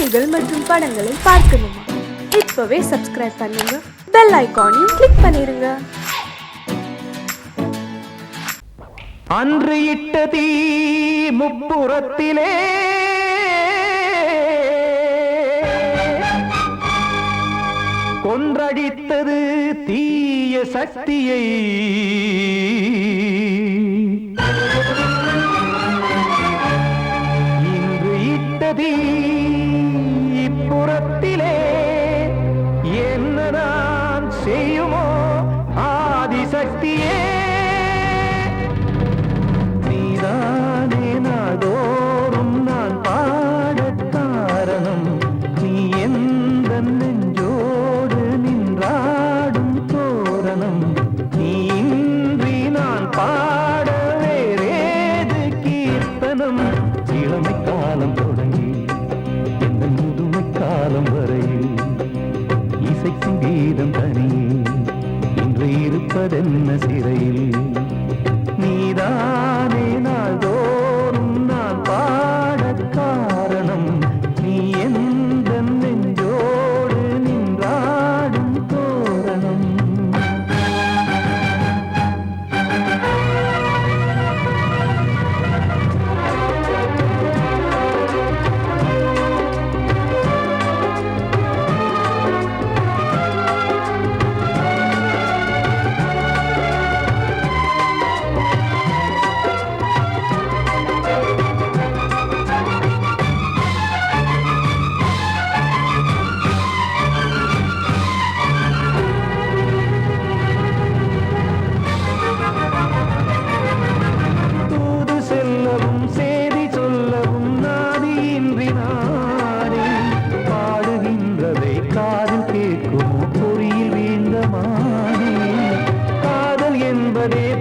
செய்திகள் மற்றும் படங்களை பார்க்கணுமா? இப்பவே சப்ஸ்கிரைப் பண்ணுங்க, பெல் ஐகானையும் கிளிக் பண்ணிருங்க. அன்று இட்ட தீ முப்புறத்திலே கொன்றடித்தது தீய சக்தியை. இன்று இட்ட தீ இப்புறத்திலே என்னதான் செய்யுமோ ஆதிசக்தியே. நீதானே நாள்தோறும் நான் பாட காரணம், நீ எந்த நெஞ்சோடு நின்றாடும் தோரணம். நீ இன்றி நான் பாட வேறேது கீர்த்தனம். இளமை காலம் தொடங்கி எந்த முதுமை காலம் வரையில் இசைக்கும் கீதம் தனியே இன்று இருப்பதென்ன சிறையில். நீதானே நாள்தோறும் நான் பாட காரணம், நீ எந்த நெஞ்சோடு நின்றாடும் தோரணம்.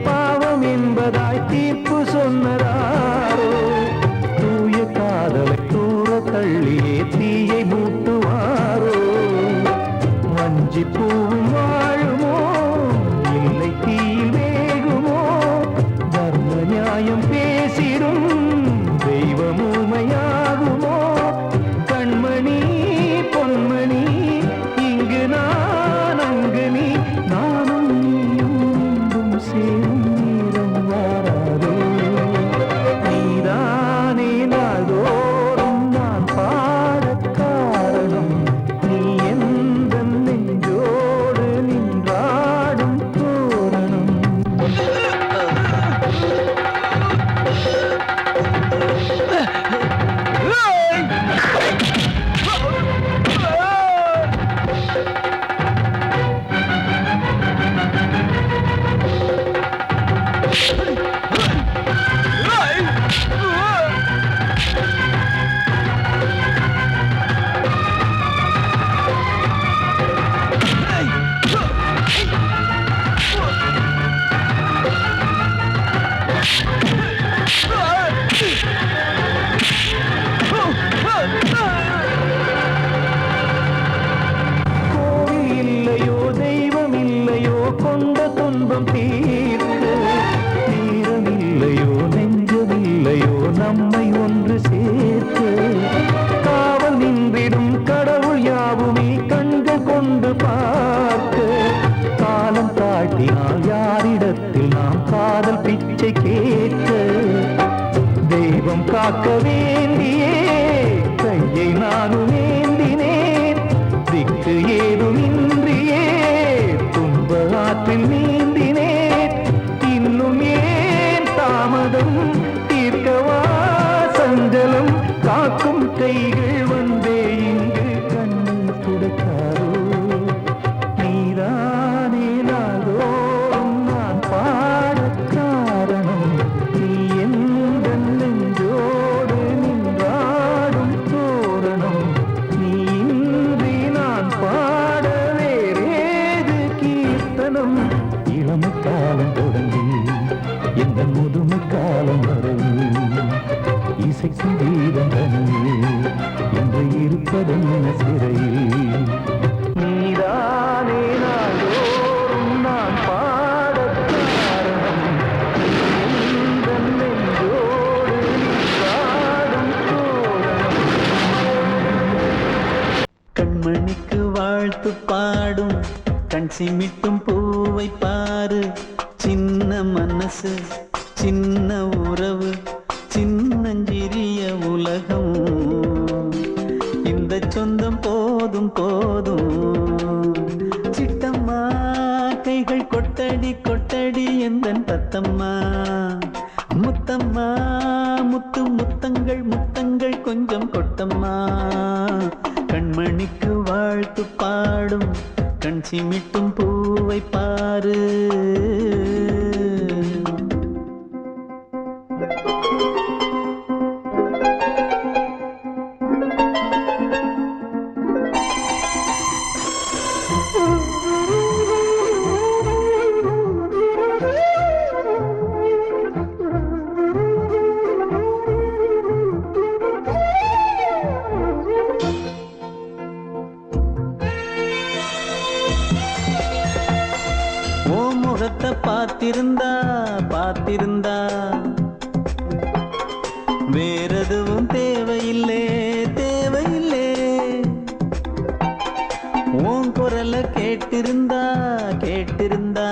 பாவம் என்பதாய் தீர்ப்பு சொன்னதாரோ, தூய காதலை தூர தள்ளியே தீயை மூட்டுவாரோ. வஞ்சி பூவும் வாழுமோ இல்லை தீயில் வேகுமோ, தர்ம நியாயம் பேசிடும் தெய்வம் ஊமையாகுமோ. கண்மணி பொன்மணி இங்கு நான் அங்கு நீ, நானும் நீயும் சேரும் நேரம் வாராதோ. நீதானே நாள்தோறும் நான் பாட காரணம், நீ எந்த நெஞ்சோடு நின்றாடும் தோரணம். கோவில் இல்லையோ தெய்வம் இல்லையோ கொண்ட துன்பம் தீர்க்க, நேரம் இல்லையோ நெஞ்சமில்லையோ நம்மை ஒன்று சேர்க்க. காவல் நின்றிடும் கடவுள் யாவுமே கண்கள் கொண்டு பார்க்க. காலம் தாட்டினால் யாரிடத்தில் நாம் காதல் பிச்சை கேட்க. தெய்வம் காக்க வேண்டியே கையை நானும் ஏந்தினேன், திக்கு ஏதுமின்றியே துன்ப ஆற்றில் நீந்தினேன். இன்னும் ஏன் தாமதம் தீர்க்கவா சஞ்சலம், காக்கும் கைகள் வந்தே இங்கு கண்ணீர் துடைக்காரோ. நீதானே நாள்தோறும் நான் பாட காரணம், நீ எந்த நெஞ்சோடு நின்றாடும் தோரணம். நீ இன்றி நான் பாட வேறேது கீர்த்தனம். இளமை காலம் தொடங்கி எந்த முதுமை காலம் வரையில் இசைக்கும் கீதம் தனியே என்று இருப்பதென்ன சிறையில். நீதானே நாள்தோறும் நான் பாட காரணம், நீ எந்த நெஞ்சோடு நின்றாடும் தோரணம். கண்மணிக்கு வாழ்த்து பாடும் கண் சிமிட்டும் பூவை பாரு. சின்ன மனசு சின்ன உறவு சின்னஞ்சிறிய உலகம். இந்த சொந்தம் போதும் போதும். சிட்டம்மா கைகள் கொட்டடி கொட்டடி எந்தன் தத்தம்மா. முத்தம்மா முத்து முத்தங்கள் முத்தங்கள் கொஞ்சம் கொட்டம்மா. கண்மணிக்கு வாழ்த்து பாடும் கண் சிமிட்டும் பூவை பாரு. முகத்தை பார்த்திருந்தா பார்த்திருந்தா வேறெதுவும் தேவையில்லை தேவையில்லை. உன் குரலை கேட்டிருந்தா கேட்டிருந்தா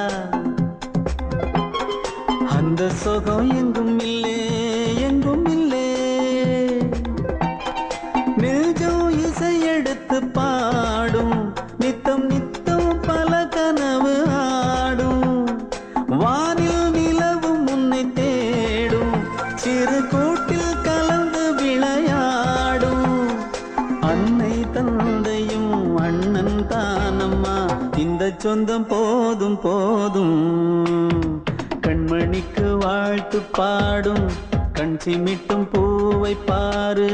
அந்த சுகம் எங்கும் இல்லை எங்கும் இல்லை. நெஞ்சம் இசை எடுத்து பாடும் நித்தம் நித்தம் பல கனவு ஆடும். வானில் நிலவும் உன்னை தேடும் சிறு கூட்டில் கலந்து விளையாடும். அன்னை தந்தையும் அண்ணன் தானம்மா. இந்த சொந்தம் போதும் போதும். கண்மணிக்கு வாழ்த்து பாடும் கண் சிமிட்டும் பூவை பாரு.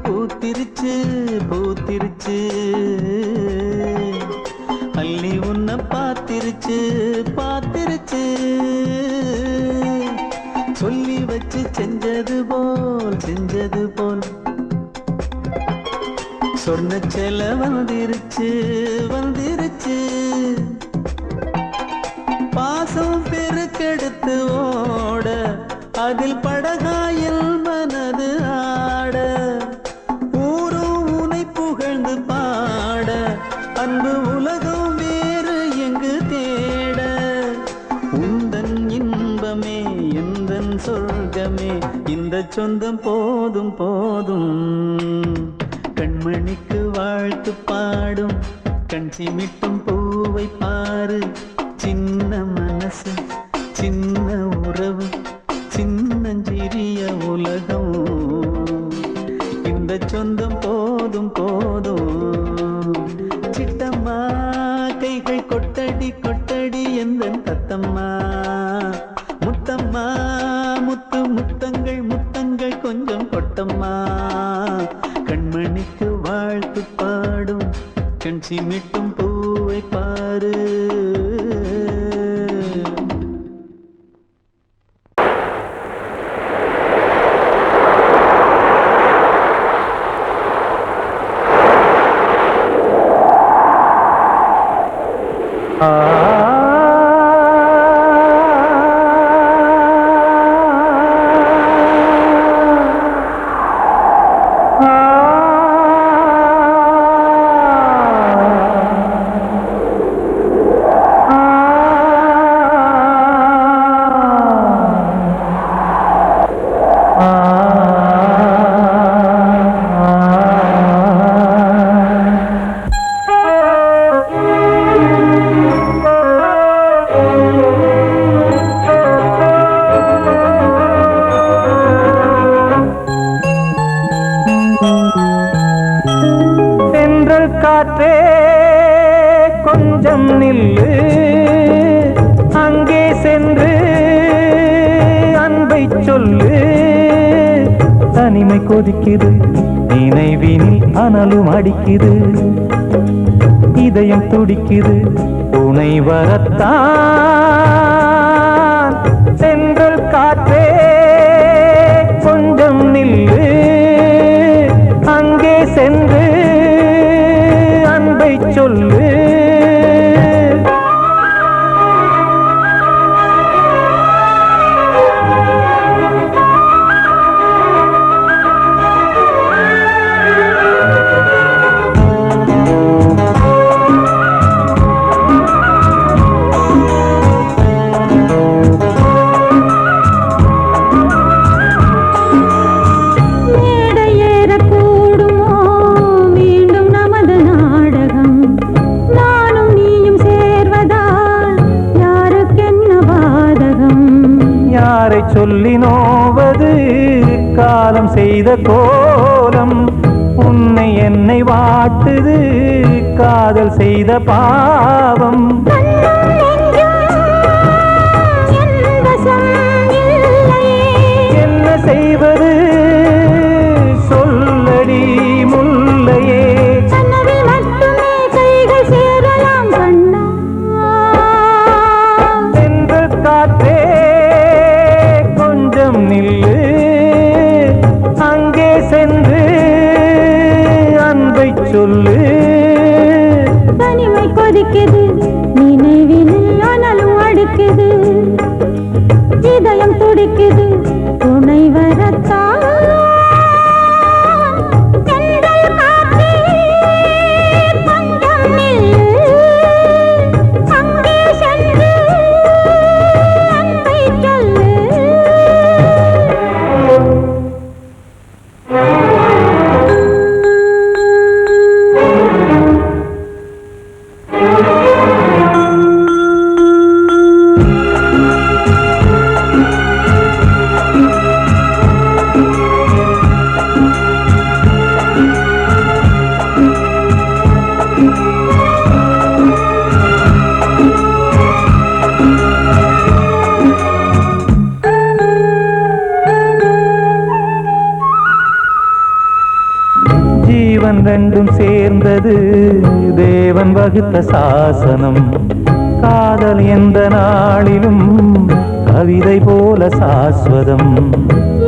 பூத்திருச்சு பூத்திருச்சு அள்ளி உன்னை பார்த்திருச்சு பார்த்திருச்சு. சொல்லி வச்சு செஞ்சது போல் சொன்ன செல வந்துருச்சு வந்துருச்சு. பாசம் பெருக்கெடுத்து ஓட அதில் படகாயில் மனது ஆட. பாட அன்பு உலகம் வேறு எங்கு தேட. உந்தன் இன்பமே எந்தன் சொர்க்கமே இந்த சொந்தம் போதும் போதும். கண்மணிக்கு வாழ்த்து பாடும் கண் சிமிட்டும் பூவை பாரு. சின்ன மனசு சின்ன உறவு சின்னஞ்சிறிய உலகம். இந்த சொந்தம் போதும் போதும். சிட்டம்மா கைகள் கொட்டடி கொட்டடி எந்தன் தத்தம்மா. முத்தம்மா முத்து முத்தங்கள் முத்தங்கள் கொஞ்சம் கொட்டம்மா. கண்மணிக்கு வாழ்த்து பாடும் கண் சிமிட்டும் பூவை பாரு. காற்றே கொஞ்சம் நில்லு, அங்கே சென்று அன்பை சொல்லு. தனிமை கொதிக்குது நினைவினில் அனலும் அடிக்குது, இதயம் துடிக்குது, துணை வரத்தான். சென்றல் காற்றே கொஞ்சம் நில்லு, அங்கே சென்று அன்பை சொல்லு. சொல்லி நோவது காலம் செய்த கோலம், உன்னை என்னை வாட்டுது காதல் செய்த பாவம். என்ன செய்வது சொல்லடி முல்லையே, சென்று காற்றே நில்லு, அங்கே சென்று அன்பை சொல்லு. தனிமை கொதிக்குது, நினைவினில் அனலும் அடிக்குது, இதயம் துடிக்குது, துணை வரத்தான். ரெண்டும் சேர்ந்தது தேவன் வகுத்த சாசனம், காதல் எந்த நாளிலும் கவிதை போல சாஸ்வதம்.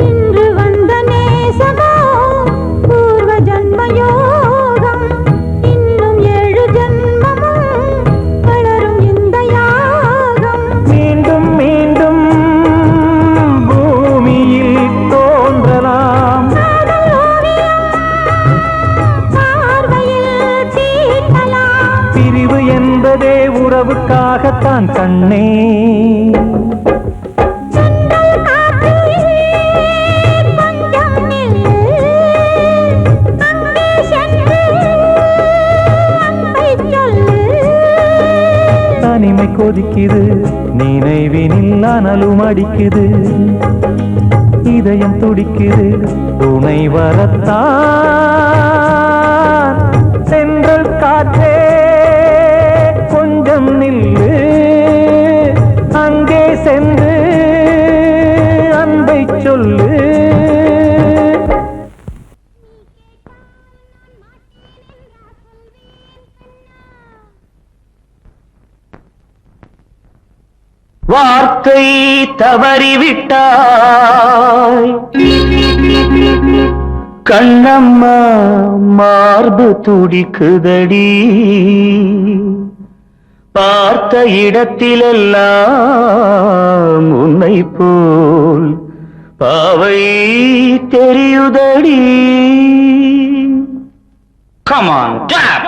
இன்று வந்த நேசமோ பூர்வ ஜன்ம யோகம், இன்னும் 7 ஜன்மமும் வளரும் இந்த யாகம். மீண்டும் மீண்டும் பூமியில் தோன்றலாம், பிரிவு என்பதே உறவுக்காகத்தான் கண்ணே. தனிமை கொதிக்குது, நினைவினில் அனலும் அடிக்குது, இதயம் துடிக்குது, துணை வரத்தான். சென்றல் காற்றே கொஞ்சம் நில்லு, அங்கே சென்று அன்பை சொல்லு. வார்த்தை தவறிவிட்டாய் கண்ணம்மா, மார்பு துடிக்குதடி, பார்த்த இடத்திலெல்லாம் உன்னை போல் பாவை தெரியுதடி. Come on, clap!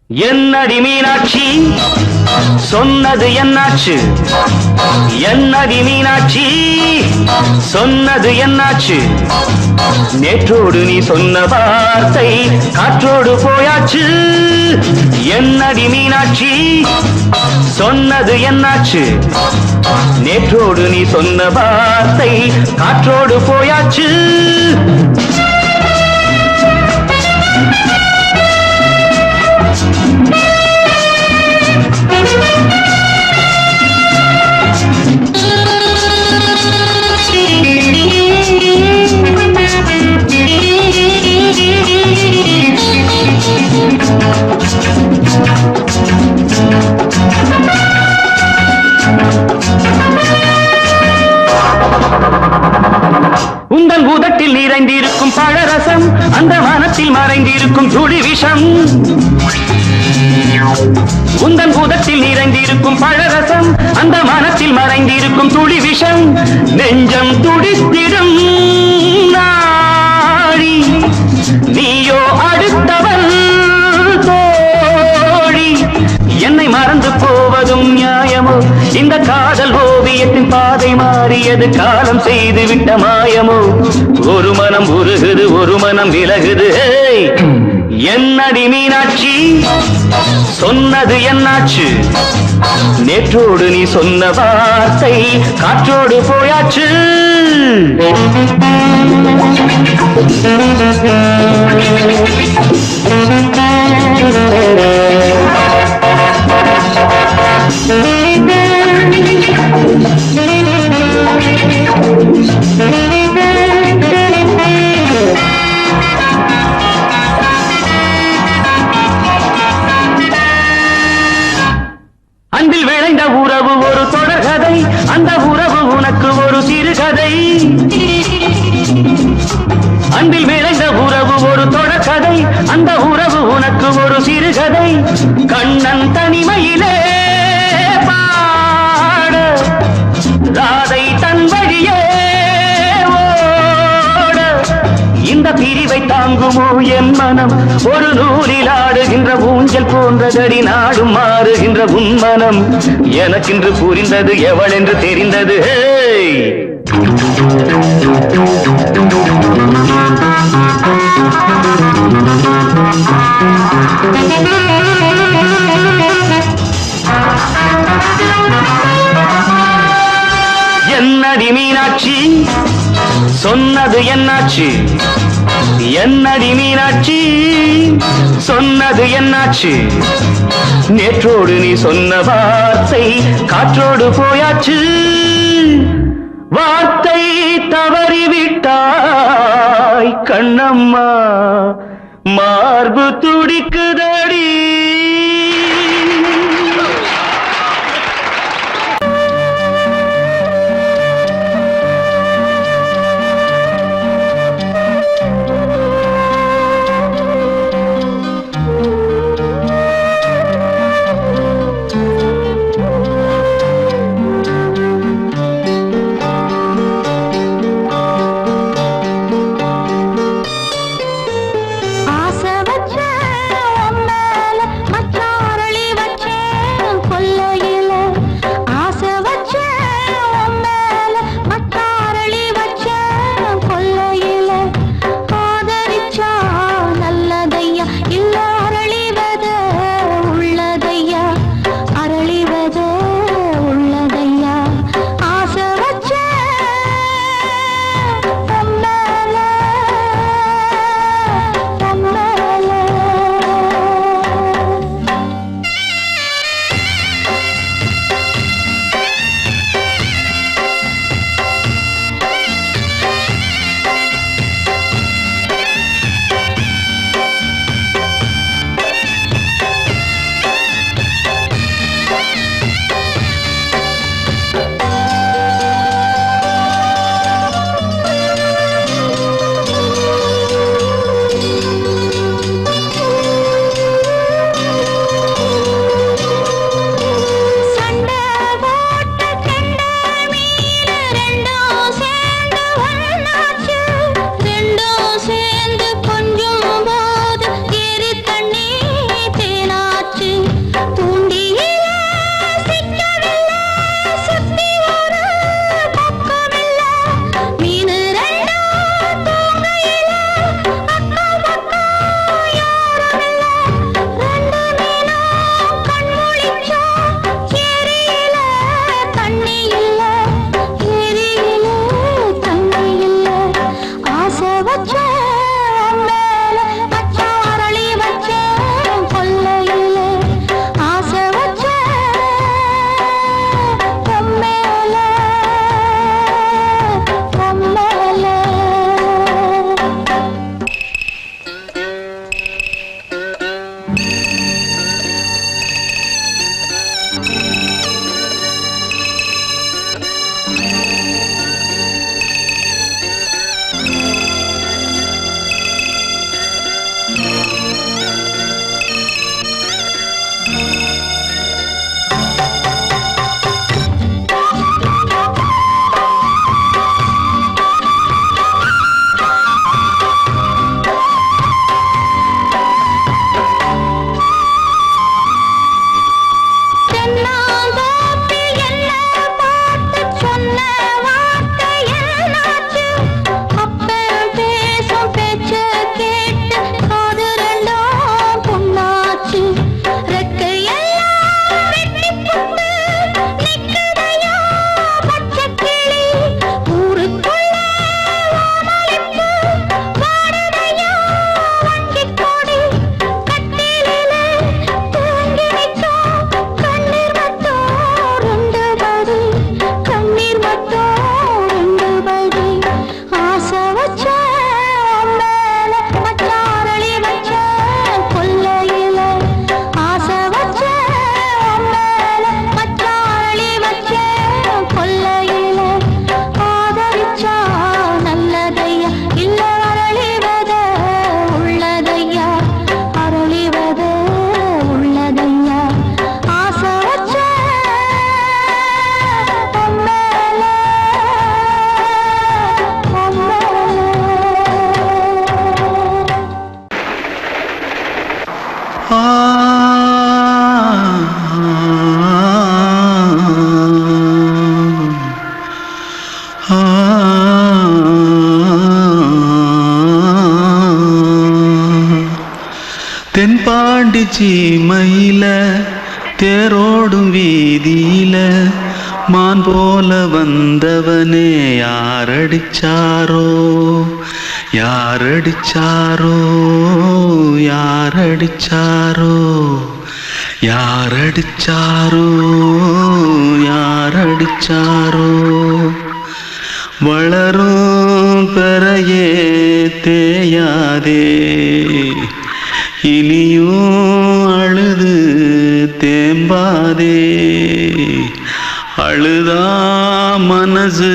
என்னடி மீனாட்சி சொன்னது என்னாச்சு, என்னடி மீனாட்சி சொன்னது என்னாச்சு, நேற்றோடு நீ சொன்ன வார்த்தை காற்றோடு போயாச்சு. என்னடி மீனாட்சி சொன்னது என்னாச்சு, நேற்றோடு நீ சொன்ன வார்த்தை காற்றோடு போயாச்சு. மறைந்திருக்கும் துளி விஷம் உந்தன் பூதத்தில் நிறைந்திருக்கும் பழரசம் அந்த மனத்தில் மறைந்திருக்கும் துளி விஷம் நெஞ்சம் துடித்திடும் நாடி நீயோ அடுத்தவன் தோழி என்னை மறந்து போவதும் நியாயமோ இந்த காதல் ஓவியத்தின் பாதை மாறியது காலம் செய்து விட்ட மாயமோ ஒரு மனம் உருகுது ஒரு மனம் விலகுது என்னடி மீனாட்சி சொன்னது என்னாச்சு நேற்றோடு நீ சொன்ன வார்த்தை காற்றோடு போயாச்சு அன்பில் விளைந்த உறவு ஒரு தொடர்கதை அந்த உறவு உனக்கு ஒரு சிறுகதை அன்பில் விளைந்த உறவு ஒரு தொடர்கதை அந்த உறவு உனக்கு ஒரு சிறுகதை கண்ணன் தனிமையிலே பாட ராதை தன் வழியே ஓட இந்த பிரிவை தாங்குமோ என் மனம் ஒரு நூலில் ஆடுகின்ற ஊஞ்சல் போன்றதடி நாடும் மாறுகின்ற உன்மனம் எனக்கென்று புரிந்தது எவள் என்று தெரிந்தது என்னடி மீனாட்சி சொன்னது என்னாச்சு என்னடி மீனாட்சி சொன்னது என்னாச்சு நேற்றோடு நீ சொன்ன வார்த்தை காற்றோடு போயாச்சு வார்த்தை தவறிவிட்டாய் கண்ணம்மா மார்பு துடிக்குதடி ஆசை வச்ச உன் மேல சீமையில தேரோடும் வீதியில மான் போல வந்தவனே யாரடிச்சாரோ யாரடிச்சாரோ யாரடிச்சாரோ யாரடிச்சாரோ யாரடிச்சாரோ வளரும் பெறையே தேயாதே இனியும் அழுது தேம்பாதே அழுதா மனசு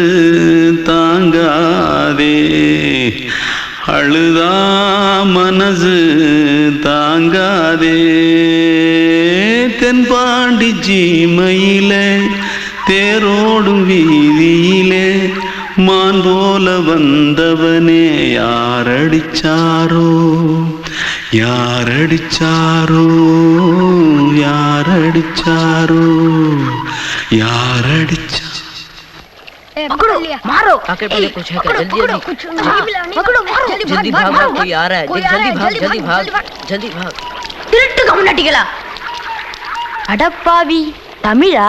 தாங்காதே அழுதா மனசு தாங்காதே தென்பாண்டி சீமையிலே தேரோடும் வீதியிலே மான் போல வந்தவனே யாரடிச்சாரோ யாரடிச்சாரோ யாரடிச்சாரோ யாரடிச்சா पकड़ो मारो आके पहले कुछ है क्या जल्दी जल्दी पकड़ो मारो जल्दी भाग भाग कोई आ रहा है जल्दी भाग जल्दी भाग திருட்டு கம்முனட்டிகளா அடப்பாவி தமிழா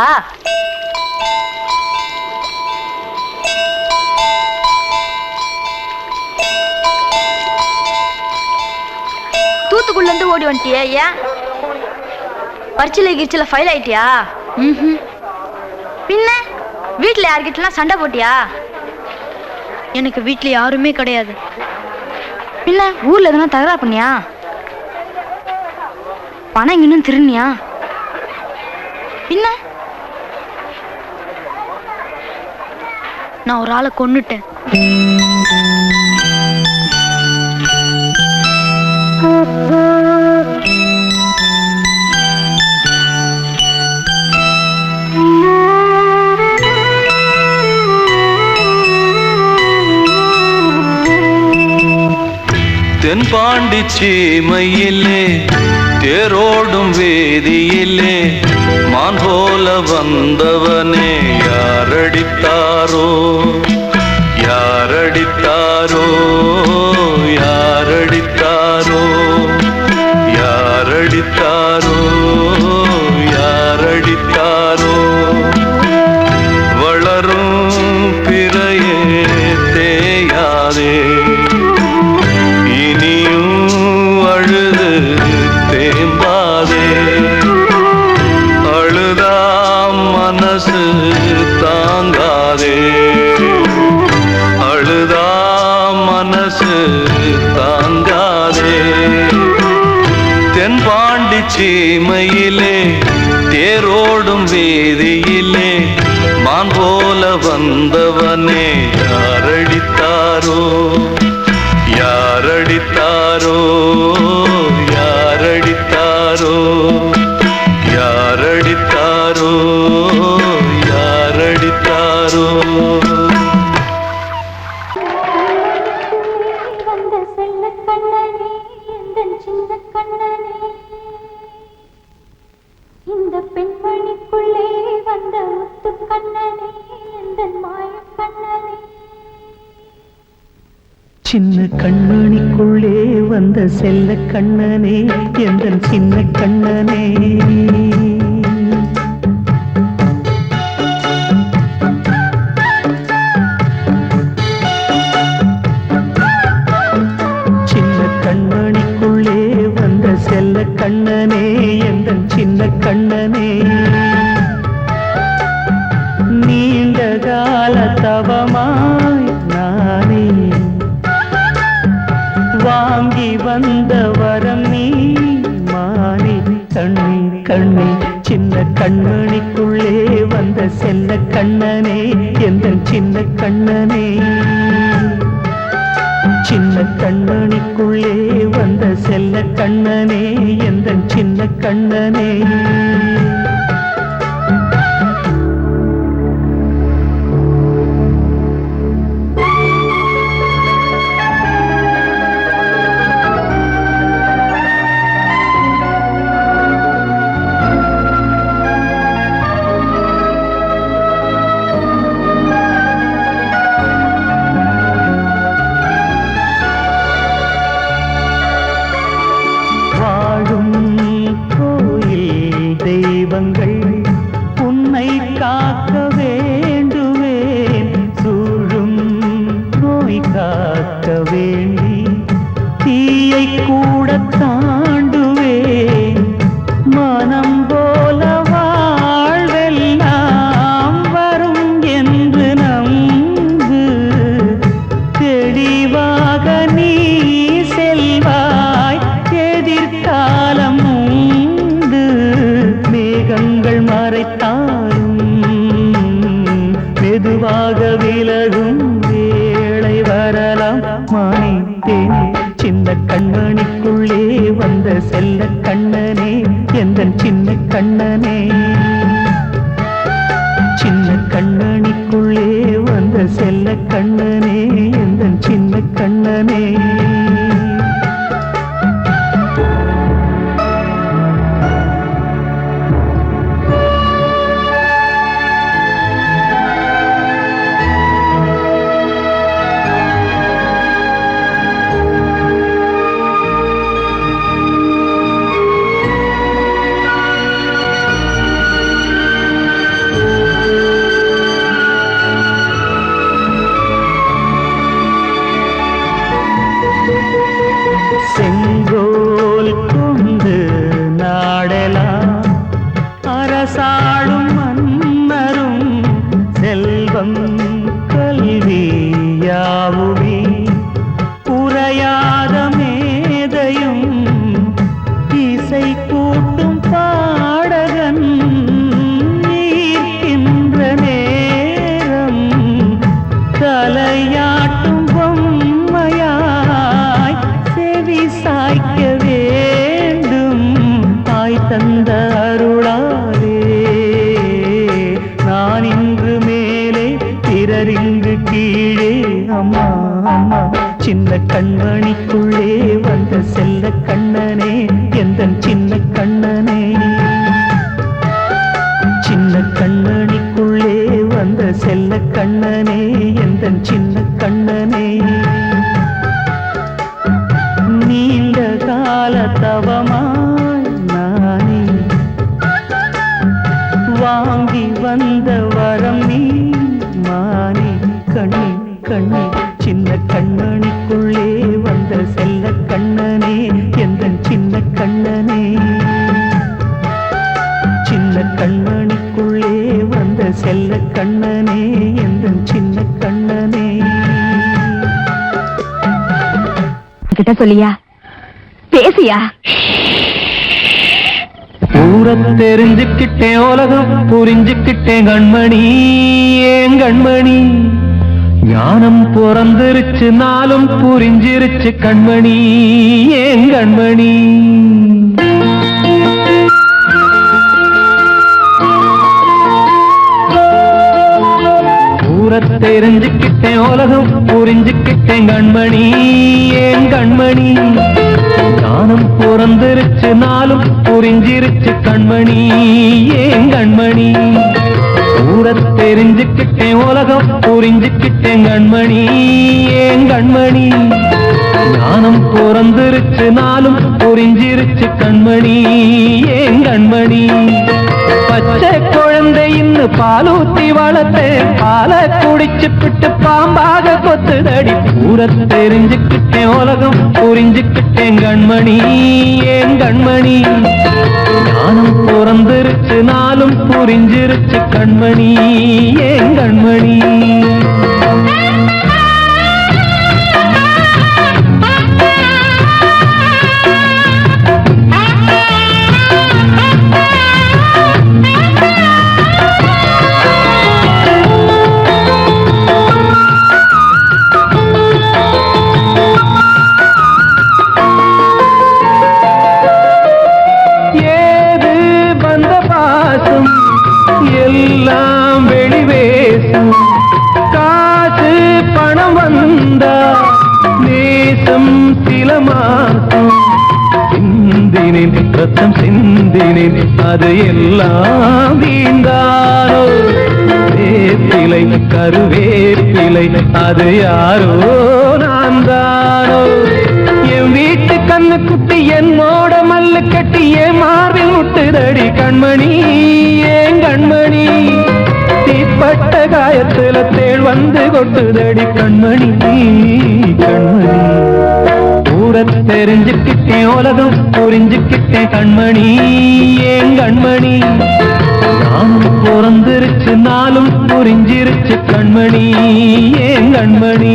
தூத்துக்குள்ள இருந்து ஓடி வந்துட்டியா ஏன் பரிச்சையில கிரிச்சில ஃபைல் ஆயிட்டியா பின்ன வீட்டுல யார்கிட்டலாம் சண்டை போட்டியா எனக்கு வீட்டுல யாருமே கிடையாது பின்ன ஊர்ல எதனா தகராறு பண்ணியா பணம் இன்னும் திருநியா பின்ன நான் ஒரு ஆளை கொன்னுட்டேன் தென்பாண்டி சீமையிலே தேரோடும் வேதியிலே மான் போல வந்தவனே யாரடித்தாரோ யாரடித்தாரோ யாரடித்தாரோ யாரடித்தாரோ யாரடித்தாரோ வளரும் பிறையே தேயாதே அழுது தேம்பாதே அழுதா மனசு தாங்காதே அழுதா மனசு தாங்காதே தென்பாண்டி சீமையிலே தேரோடும் வேதியிலே மான் போல வந்தவனே யாரடித்தாரோ யாரடித்தாரோ யாரடித்தாரோ யாரடித்தாரோ யாரடித்தாரோ வந்த செல்ல கண்ணனே எந்தன் சின்ன கண்ணனே இந்த பெண்மணிக்குள்ளே வந்த முத்து கண்ணனே எந்தன் மாய கண்ணனே சின்ன கண்மணிக்குள்ளே வந்த செல்ல கண்ணனே எந்தன் சின்ன கண்ணனே சின்ன கண்மணிக்குள்ளே வந்த செல்ல கண்ணனே எந்தன் சின்ன கண்ணனே நீண்ட கால தவமாய் நானே வாங்கி வந்த வரம் நீ மாறி கண்ணி கண்ணி சின்ன கண்மணிக்குள்ளே வந்த செல்ல கண்ணனே எந்தன் சின்ன கண்ணனே சின்ன கண்மணிக்குள்ளே வந்த செல்ல கண்ணனே எந்தன் சின்ன கண்ணனே எந்தன் சின்ன கண்ணனே சின்ன கண்ணனிக்குள்ளே வந்த செல்ல கண்ணனே எந்தன் சின்ன கண்ணனே செங்கோல் கொண்டு நாடலாம் அரசாளும் மன்னரும் செல்வம் கல்வியாவுமே குறையாத மேதையும் இசை கூட்டும் பாடகன் ஈர்க்கின்ற நேரம் தலையாட்டும் பொம்மையாய் செவி சாய்க்க வேண்டும் தாய் தந்த அருளாலே நான் இன்று மேலே பிறரிங்கு கீழே அம்மா அம்மா சின்ன கண்மணிக்குள்ளே வந்த செல்ல கண்ணனே எந்தன் சின்ன கண்ணனே சின்ன கண்ணனிக்குள்ளே வந்த செல்ல கண்ணனே எந்தன் சின்ன கண்ணனே நீண்ட கால தவமாய் நானே வாங்கி வந்த வரம் நீ மானே கண்ணே கண்ணே சின்ன கண்ணனிக்குள்ளே வந்த செல்ல கண்ணனே எந்தன் சின்ன கண்ணனே சின்ன கண்ணனிக்குள்ளே வந்த செல்ல கண்ணனே எந்தன் சின்ன கண்ணனே கிட்ட சொல்லியா பேசியா ஊரை தெரிஞ்சுக்கிட்டேன் உலகம் புரிஞ்சுக்கிட்டேன் கண்மணி ஏன் கண்மணி ஞானம் பிறந்திருச்சு நாளும் புரிஞ்சிருச்சு கண்மணி ஏன் கண்மணி ஊரை தெரிஞ்சுக்கிட்டேன் உலகம் புரிஞ்சுக்கிட்டேன் கண்மணி ஏன் கண்மணி ஞானம் பிறந்திருச்சு நாளும் புரிஞ்சிருச்சு கண்மணி ஏன் கண்மணி ஊரை தெரிஞ்சுக்கிட்டேன் உலகம் புரிஞ்சுக்கிட்டேன் கண்மணி ஏன் கண்மணி ஞானம் பிறந்திருச்சு நாளும் புரிஞ்சிருச்சு கண்மணி ஏன் கண்மணி பச்சை குழந்தை இன்னும் பாலூத்தி வளர்த்தேன் பாலை குடிச்சு பிட்டு பாம்பாக கொத்துதடி ஊரை தெரிஞ்சுக்கிட்டேன் உலகம் புரிஞ்சுக்கிட்டேன் கண்மணி ஏன் கண்மணி ஞானம் பிறந்திருச்சு நாளும் புரிஞ்சிருச்சு கண்மணி ஏன் கண்மணி எல்லாம் வெளிவேசும் காசு பணம் வந்தா நேசம் சில மாசம் சிந்தினேன் ரத்தம் சிந்தினேன் அது எல்லாம் வீந்தாரோ வேப்பிலை கருவேப்பிலை அது யாரோ நான் தானோ என் வீட்டு கண்ணு குட்டி என்னோட மல்லு கட்டி என் மார்பில் முட்டுதடி கண்மணி ஏன் கண்மணி தீப்பட்ட காயத்துல தேள் வந்து கொட்டுதடி கண்மணி கண்மணி ஊரை தெரிஞ்சுக்கிட்டேன் உலகம் புரிஞ்சுக்கிட்டேன் கண்மணி ஏன் கண்மணி நானும் பிறந்திருச்சு நாளும் புரிஞ்சிருச்சு கண்மணி ஏன் கண்மணி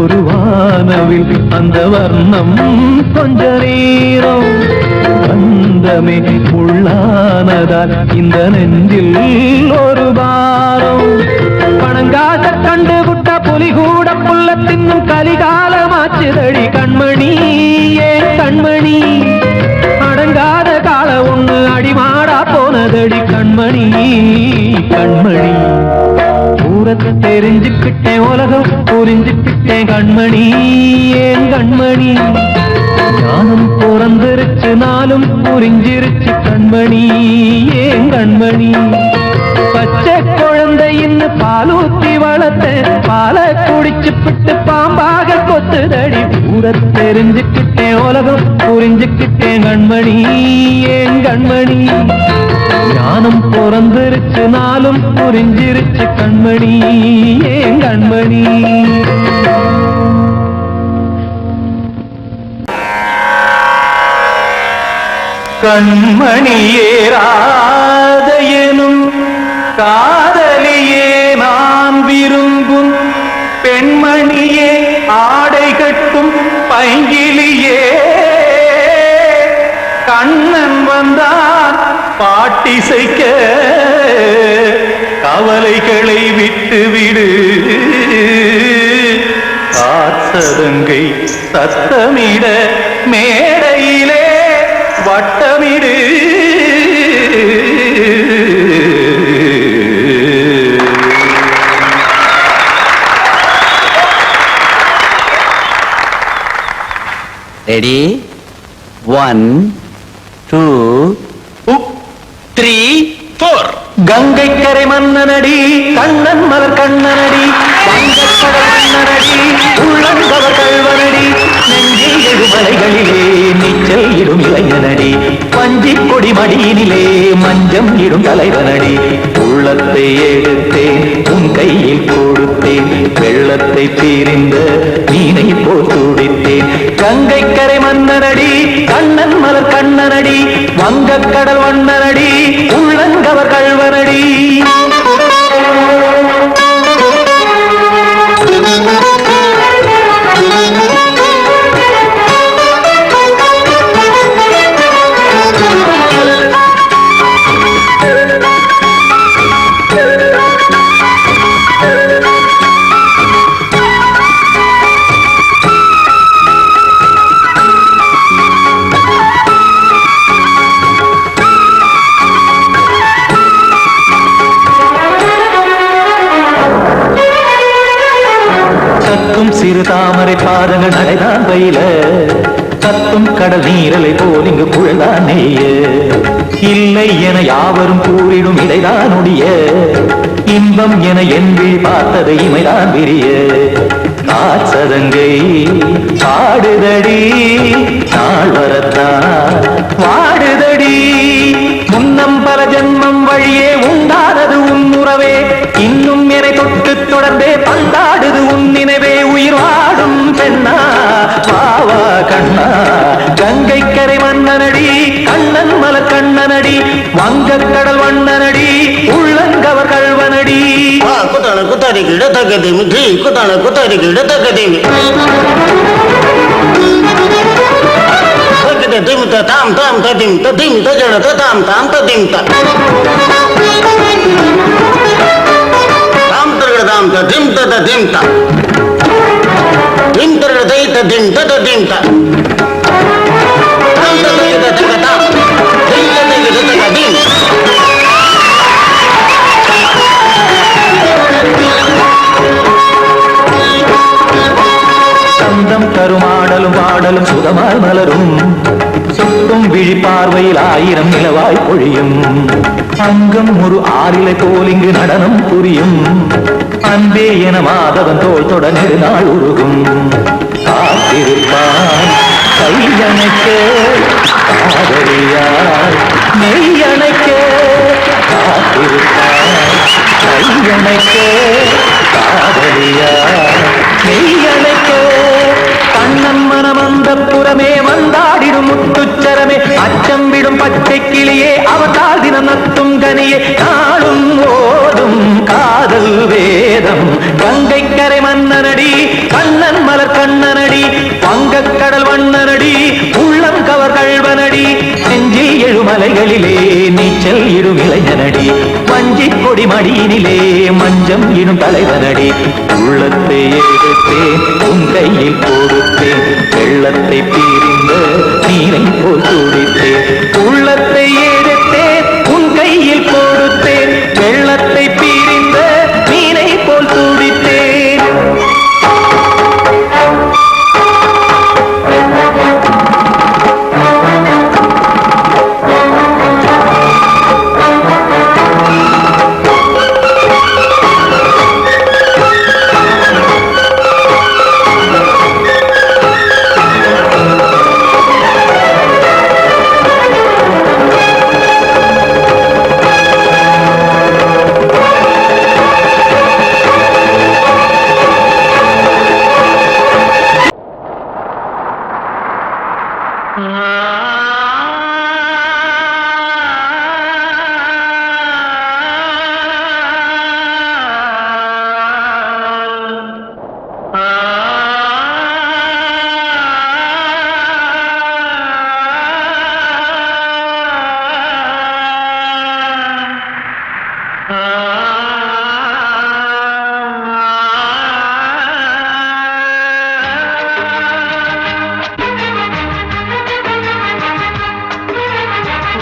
ஒரு வானவில் அந்த வர்ணம் கொஞ்ச நேரம் பந்தமே உள்ளானதால் இந்த நெஞ்சில் ஒரு பாரம் பணங்காச கண்டு விட்ட புலி கூட புல்ல தின்னும் கலிகாலமாச்சுதடி கண்மணி ஏன் கண்மணி அடங்காத கால ஒண்ணு அடிமாடா போனதடி கண்மணி கண்மணி தூரத்தை தெரிஞ்சுக்கிட்டேன் உலகம் புரிஞ்சுக்கிட்டேன் கண்மணி ஏன் கண்மணி ஞானம் பிறந்திருச்சு நாளும் புரிஞ்சிருச்சு கண்மணி ஏன் கண்மணி பச்சை குழந்தையின்னு பாலூத்தி வளர்த்த பாலை குடிச்சு பிட்டு பாம்பாக கொத்துதடி ஊரை தெரிஞ்சுக்கிட்டேன் உலகம் புரிஞ்சுக்கிட்டேன் கண்மணி ஏன் கண்மணி ஞானம் பிறந்திருச்சு நாளும் புரிஞ்சிருச்சு கண்மணி ஏன் கண்மணி கண்மணியேராத எனும் காதலியே நான் விரும்பும் பெண்மணியே ஆடை கட்டும் பைங்கிலியே கண்ணன் வந்தான் பாட்டிசைக்க கவலைகளை விட்டுவிடு காசதங்கை சத்தமிட மேடையிலே வட்டமிடு ரெடி 1 2 3 4 கங்கை கரை மன்னனடி கண்ணன் மலர் கண்ணனடி வங்கக்கடல் மன்னனடி உள்ளங்கவர் கல்வனடி நெஞ்சில் எழுமலைகளிலே நீச்சல் இடும் இளைஞனடி பஞ்சி கொடி மடியினிலே மஞ்சம் இடும் தலைவனடி உள்ளத்தை எடுத்தேன் உன் கையில் கொடுத்தேன் வெள்ளத்தை பிரிந்த மீனை போல் துடித்தேன் கங்கை கரை மன்னனடி கண்ணன் மலர் கண்ணனடி வங்கக்கடல் வண்ணனடி உள்ளங்கவர் கல்வனடி சிறு தாமரை பாதங்கள் நடைதான் பயில கத்தும் கடல் நீரலை போல் இங்கு குழல்தான் நெய்ய இல்லை என யாவரும் கூறிடும் இடைதான் உடைய இன்பம் என என்று பார்த்ததை இமைதான் விரிய காசதங்கை பாடுதடி நாள் வரத்தான் வாடுதடி முன்னம் பல ஜென்மம் வழியே உண்டானது உன் உறவே இன்னும் என்னை தொட்டு தொடர்ந்தே பந்தாடுது உன் நினைவே உயிர் வாடும் பெண்ணா பாவா கண்ணா கங்கை கரை மன்னனடி கண்ணன் மலர் கண்ணனடி வங்கக்கடல் வண்ணனடி உள்ளங்கவர் கல்வனடி குத்தான குத்தாரி கிட தகதிமி ஜி குத்தான குத்தாரி கிட தகதிமி தகதிமி தாம் தாம் ததிம் ததிம் தஜட தாம் தாம் ததிம் தாம் தர்கட தாம் ததிம் ததிம் தாம் திம் தர்கட தை ததிம் ததிம் தாம் தாம் ததிம் ததிம் தாம் திம் ததிம் ததிம் சந்தம் கருமாடலும் பாடலும் சுதமாய் மலரும் சுட்டும் விழி பார்வையில் ஆயிரம் நிலவாய் பொழியும் அங்கம் ஒரு ஆறிலை போல் இங்கு நடனம் புரியும் அன்பே என மாதவன் தோல் தொட நெடுநாள் உருகும் காத்திருப்பான் கையணைக்க காதலியார் மெய்யணைக்க காத்திருப்பான் கையணைக்க காதலியார் மெய்யணைக்க கண்ணன் மனமந்த புறமே வந்தாடிடும் முத்துச்சரமே அச்சம் விடும் பச்சை கிளியே அவதால் தினம் நத்தும் கனியே நாளும் ஓ ஓதும் காதல் வேதம். கங்கை கரை மன்னனடி கண்ணன் மலர் கண்ணனடி வங்கக்கடல் வண்ணனடி உள்ளம் கவர் கழ்வனடி நெஞ்சில் எழுமலைகளிலே நீச்சல் இடும் இளைஞனடி வஞ்சி கொடி மடியினிலே மஞ்சம் இடும் தலைவனடி. உள்ளத்தை எடுத்தேன் உன் கையில் கொடுத்தேன் வெள்ளத்தை பீரிந்த நீரை போல் துடித்தேன். உள்ளத்தை எடுத்தேன் உன் கையில் கொடுத்தேன் வெள்ளத்தை பீரிந்த நீரை போல் துடித்தேன்.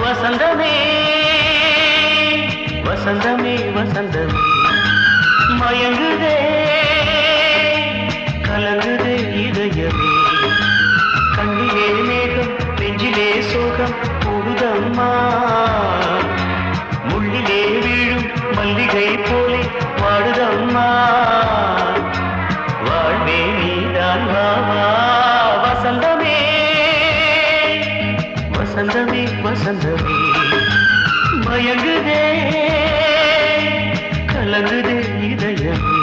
வசந்தமே வசந்தமே வசந்தமே மயங்குதே கலங்குதே இதயமே கண்ணிலே மேகம் நெஞ்சிலே சோகம் கூடுதம்மா முள்ளிலே வீழும் மல்லிகை போலே வாடுதம்மா வாழ்வே நீதான் வாவா. வசந்தமே வசந்தமே வசந்தமே மயங்குதே கலங்குதே இதயமே.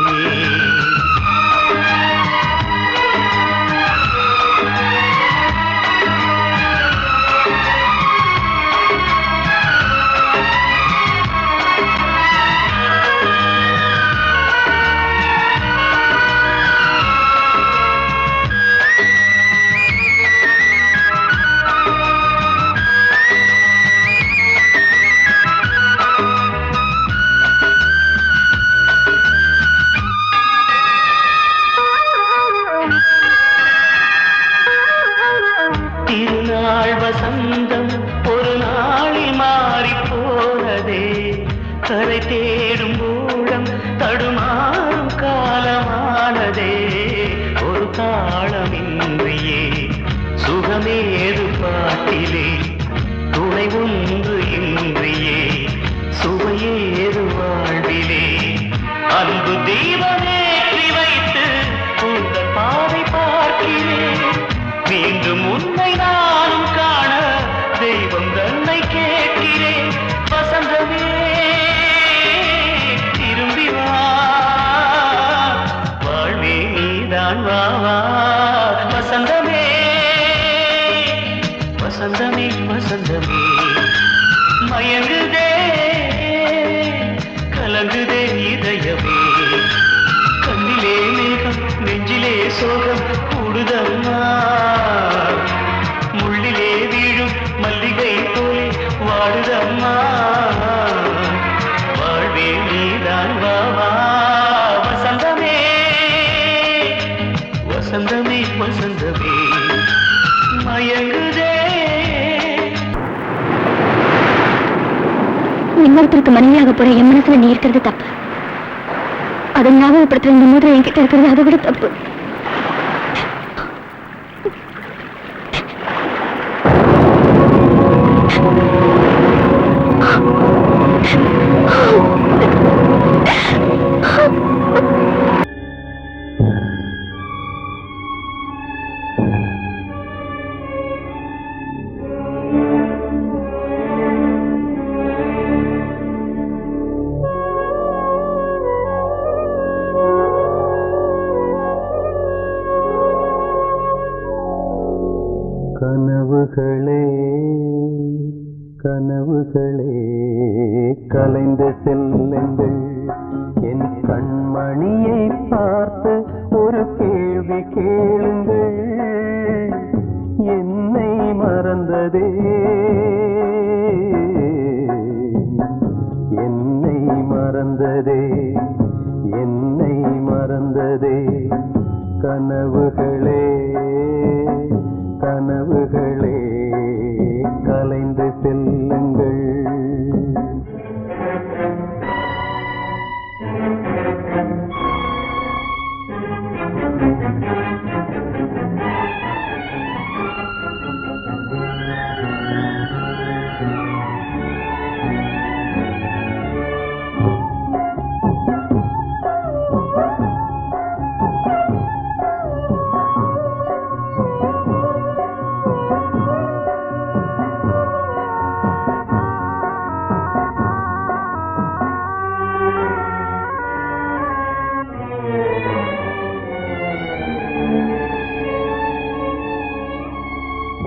திருநாள் வசந்தம் ஒரு நாளில் மாறி போனதே கரை தேடும் ஊழம் தடுமாறும் காலமானதே ஒரு தாளமின்றியே சுகமேது பாட்டிலே துணை ஒன்று இன்றியே சுவையேது வாழ்விலே அன்பு தீபமேற்றி வைத்து உங்கள் பாதை பார்க்கிறேன் மீண்டும் உன்னை நானும் காண தெய்வம் தன்னை கேட்கிறேன். வசந்தமே திரும்பி வா வாழ்வே நீதான் வாவா. வசந்தமே வசந்தமே வசந்தமே மயங்குதே கலங்குதே இதயமே கண்ணிலே மேகம் நெஞ்சிலே சோகம் கூடுதம்மா முள்ளிலே வீழும் மல்லிகை போலே வாடுதம்மா வாழ்வே நீதான் வாவா. வசந்தமே வசந்தமே வசந்தமே மயங்குதே. இன்னொருத்தருக்கு மனைவியாக போற என் மனசுல நீ இருக்கிறது தப்பு. அதை ஞாபகப்படுத்துற இந்த மூட்டை என்கிட்ட இருக்கிறது அதை விட தப்பு. கனவுகளே கனவுகளே கலைந்த செல்லுங்கள் என் கண்மணியை பார்த்து ஒரு கேள்வி கேளுங்கள், என்னை மறந்ததே, என்னை மறந்ததே, என்னை மறந்ததே. கனவுகளே கனவுகளே கலைந்து செல்லுங்கள்.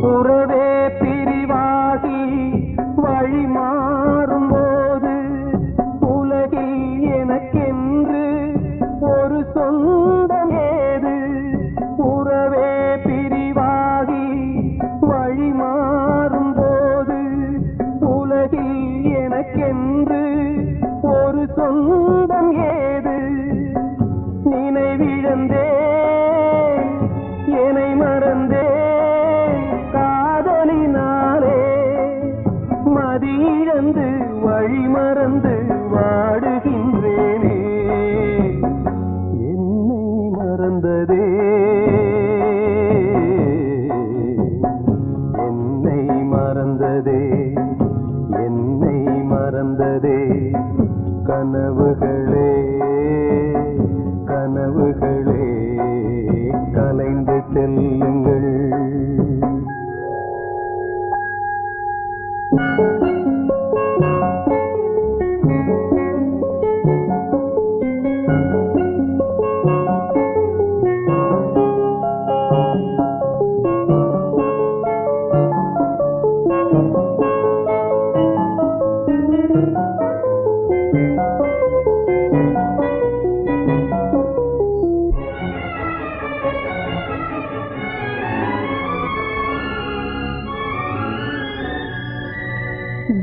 உறவே பிரிவாகி வழி மாறும்போது உலகில் எனக்கென்று ஒரு சொந்தம் ஏது? உறவே பிரிவாகி வழி மாறும்போது உலகில் எனக்கென்று ஒரு சொந்தம் ஏது? நினைவிழந்தே என்னை மறந்தே மதியிழந்து வழி மறந்து வாடுகின்றேனே, என்னை மறந்ததே, என்னை மறந்ததே, என்னை மறந்ததே. கனவுகளே கனவுகளே கலைந்து செல்லுங்கள்.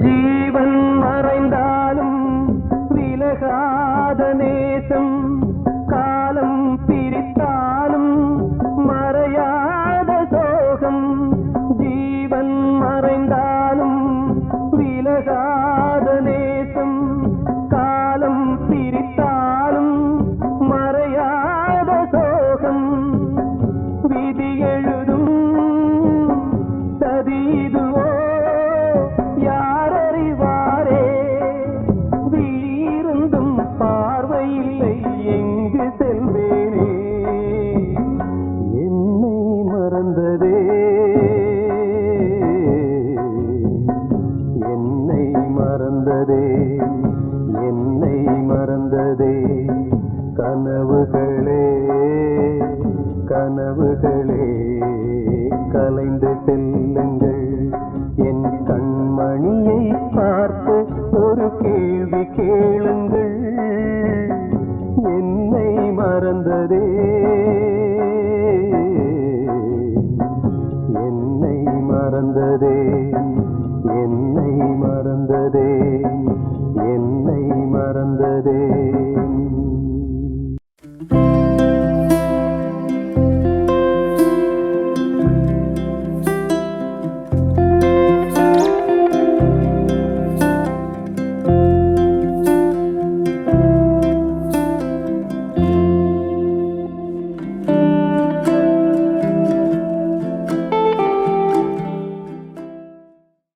ஜீவன் மறைந்தாலும் விலகாத நேசம், காலம் பிரித்தாலும் மறையாத சோகம். ஜீவன் மறைந்தாலும் விலகாத நேசம், காலம் பிரித்தாலும் மறையாத சோகம். விதி எழுதும் சதிதுவோ யாரறிவாரே? வீருந்தும் பார்வையில்லை எங்கு செல்வேனே, என்னை மறந்ததே, என்னை மறந்ததே, என்னை மறந்ததே. கனவுகளே கனவுகளே கலைந்து செல்லுங்கள். என் கண்மணியை பார்த்து ஒரு கேள்வி கேளுங்கள், என்னை மறந்ததே, என்னை மறந்ததே, என்னை மறந்ததே, என்னை மறந்ததே.